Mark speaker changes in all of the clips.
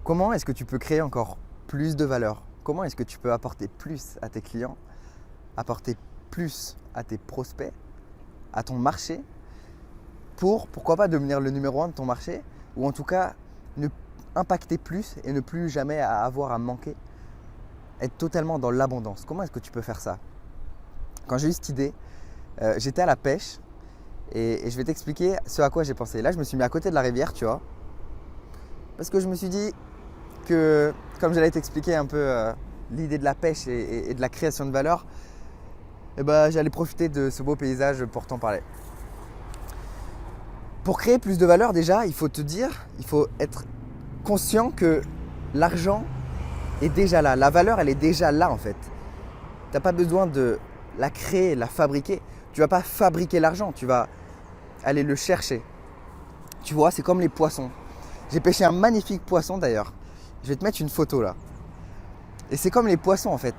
Speaker 1: Comment est-ce que tu peux créer encore plus de valeur? Comment est-ce que tu peux apporter plus à tes clients, apporter plus à tes prospects, à ton marché pour, pourquoi pas, devenir le numéro 1 de ton marché ou en tout cas impacter plus et ne plus jamais avoir à manquer, être totalement dans l'abondance. Comment est-ce que tu peux faire ça? Quand j'ai eu cette idée, j'étais à la pêche et je vais t'expliquer ce à quoi j'ai pensé. Là, je me suis mis à côté de la rivière, tu vois, parce que je me suis dit que, comme j'allais t'expliquer un peu l'idée de la pêche et de la création de valeur, j'allais profiter de ce beau paysage pour t'en parler. Pour créer plus de valeur, déjà, il faut être conscient que l'argent est déjà là. La valeur, elle est déjà là en fait. Tu n'as pas besoin de la créer, de la fabriquer. Tu ne vas pas fabriquer l'argent, tu vas aller le chercher. Tu vois, c'est comme les poissons. J'ai pêché un magnifique poisson d'ailleurs. Je vais te mettre une photo là. Et c'est comme les poissons en fait.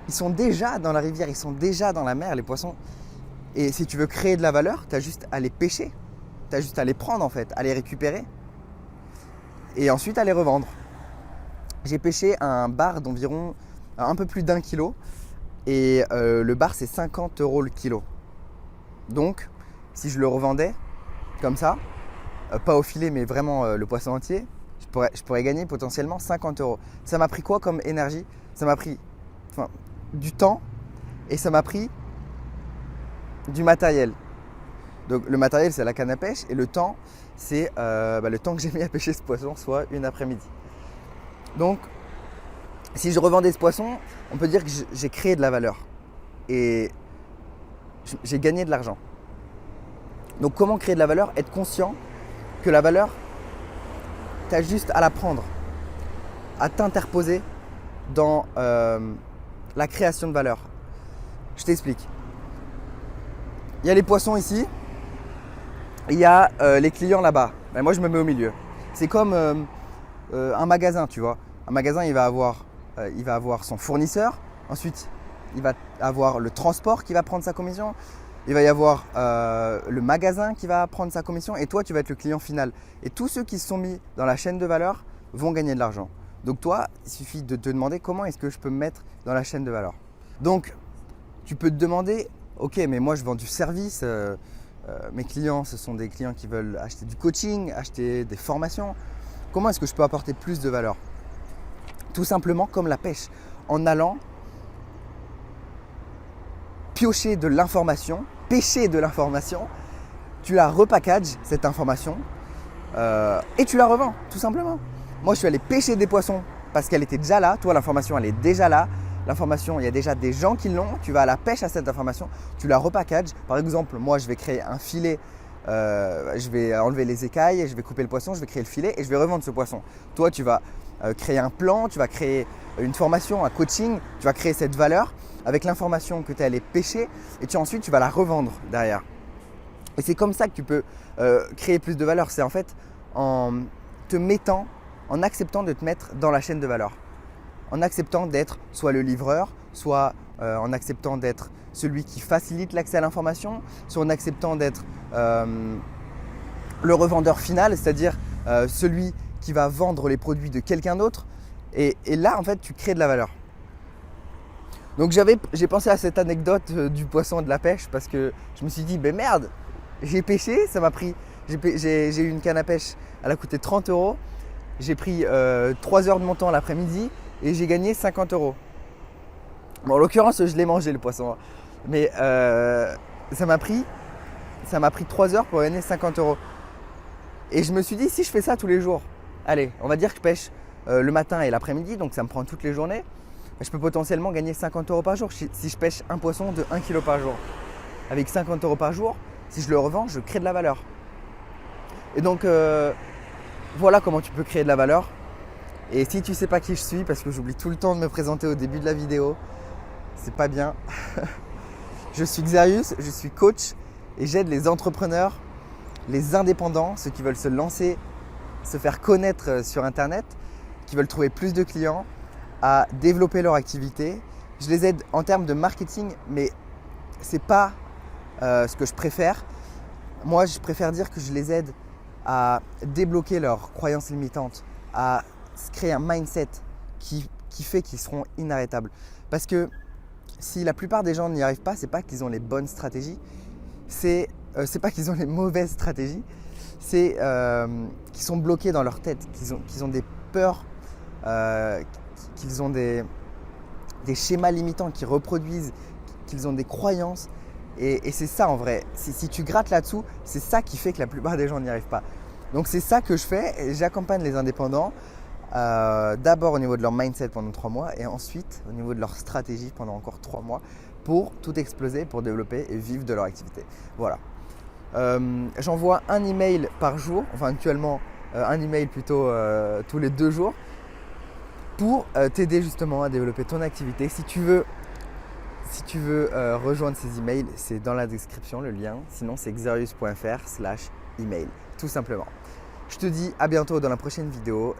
Speaker 1: Ils sont déjà dans la rivière, ils sont déjà dans la mer, les poissons. Et si tu veux créer de la valeur, tu as juste à les pêcher. Tu as juste à les prendre en fait, à les récupérer. Et ensuite à les revendre. J'ai pêché un bar d'environ un peu plus d'1 kilo. Et le bar c'est 50 € le kilo. Donc si je le revendais comme ça, pas au filet mais vraiment le poisson entier, je pourrais gagner potentiellement 50 €. Ça m'a pris quoi comme énergie? Ça m'a pris du temps et ça m'a pris du matériel. Donc le matériel c'est la canne à pêche et le temps c'est le temps que j'ai mis à pêcher ce poisson, soit une après-midi. Donc si je revendais ce poisson, on peut dire que j'ai créé de la valeur et j'ai gagné de l'argent. Donc comment créer de la valeur? Être conscient que la valeur, tu as juste à la prendre, à t'interposer dans la création de valeur. Je t'explique. Il y a les poissons ici, il y a les clients là-bas. Ben, moi je me mets au milieu. C'est comme un magasin, tu vois. Un magasin, il va avoir son fournisseur. Ensuite, il va avoir le transport qui va prendre sa commission. Il va y avoir le magasin qui va prendre sa commission. Et toi, tu vas être le client final. Et tous ceux qui se sont mis dans la chaîne de valeur vont gagner de l'argent. Donc toi, il suffit de te demander comment est-ce que je peux me mettre dans la chaîne de valeur. Donc, tu peux te demander, ok, mais moi je vends du service. Mes clients, ce sont des clients qui veulent acheter du coaching, acheter des formations. Comment est-ce que je peux apporter plus de valeur? Tout simplement comme la pêche, en allant piocher de l'information, pêcher de l'information, tu la repackages cette information et tu la revends, tout simplement. Moi, je suis allé pêcher des poissons parce qu'elle était déjà là. Toi, l'information, elle est déjà là. L'information, il y a déjà des gens qui l'ont. Tu vas à la pêche à cette information, tu la repackages. Par exemple, moi, je vais créer un filet. Je vais enlever les écailles, je vais couper le poisson, je vais créer le filet et je vais revendre ce poisson. Toi, tu vas créer un plan, tu vas créer une formation, un coaching, tu vas créer cette valeur avec l'information que tu es allé pêcher et ensuite tu vas la revendre derrière. Et c'est comme ça que tu peux créer plus de valeur. C'est en fait en te mettant, en acceptant de te mettre dans la chaîne de valeur. En acceptant d'être soit le livreur, soit en acceptant d'être celui qui facilite l'accès à l'information, soit en acceptant d'être le revendeur final, c'est-à-dire celui qui va vendre les produits de quelqu'un d'autre. Et là, en fait, tu crées de la valeur. Donc j'ai pensé à cette anecdote du poisson et de la pêche parce que je me suis dit, ben merde, j'ai pêché, ça m'a pris, j'ai eu une canne à pêche, elle a coûté 30 €. J'ai pris 3 heures de mon temps l'après-midi et j'ai gagné 50 €. Bon, en l'occurrence, je l'ai mangé le poisson. Mais ça m'a pris 3 heures pour gagner 50 €. Et je me suis dit, si je fais ça tous les jours, allez, on va dire que je pêche le matin et l'après-midi, donc ça me prend toutes les journées. Je peux potentiellement gagner 50 € par jour si je pêche un poisson de 1 kg par jour. Avec 50 € par jour, si je le revends, je crée de la valeur. Et donc, voilà comment tu peux créer de la valeur. Et si tu ne sais pas qui je suis, parce que j'oublie tout le temps de me présenter au début de la vidéo, c'est pas bien. Je suis Xarius, je suis coach et j'aide les entrepreneurs, les indépendants, ceux qui veulent se lancer, se faire connaître sur Internet, qui veulent trouver plus de clients, à développer leur activité. Je les aide en termes de marketing, mais ce n'est pas ce que je préfère. Moi, je préfère dire que je les aide à débloquer leurs croyances limitantes, à se créer un mindset qui fait qu'ils seront inarrêtables. Parce que si la plupart des gens n'y arrivent pas, c'est pas qu'ils ont les bonnes stratégies, c'est pas qu'ils ont les mauvaises stratégies, c'est qu'ils sont bloqués dans leur tête, qu'ils ont des peurs, qu'ils ont des schémas limitants, qu'ils reproduisent, qu'ils ont des croyances. Et c'est ça en vrai, si tu grattes là-dessous, c'est ça qui fait que la plupart des gens n'y arrivent pas. Donc c'est ça que je fais, et j'accompagne les indépendants d'abord au niveau de leur mindset pendant 3 mois et ensuite au niveau de leur stratégie pendant encore 3 mois pour tout exploser, pour développer et vivre de leur activité. Voilà. J'envoie un email par jour, enfin actuellement un email plutôt tous les 2 jours pour t'aider justement à développer ton activité. Si tu veux rejoindre ces emails, c'est dans la description le lien. Sinon, c'est xerius.fr/email, tout simplement. Je te dis à bientôt dans la prochaine vidéo.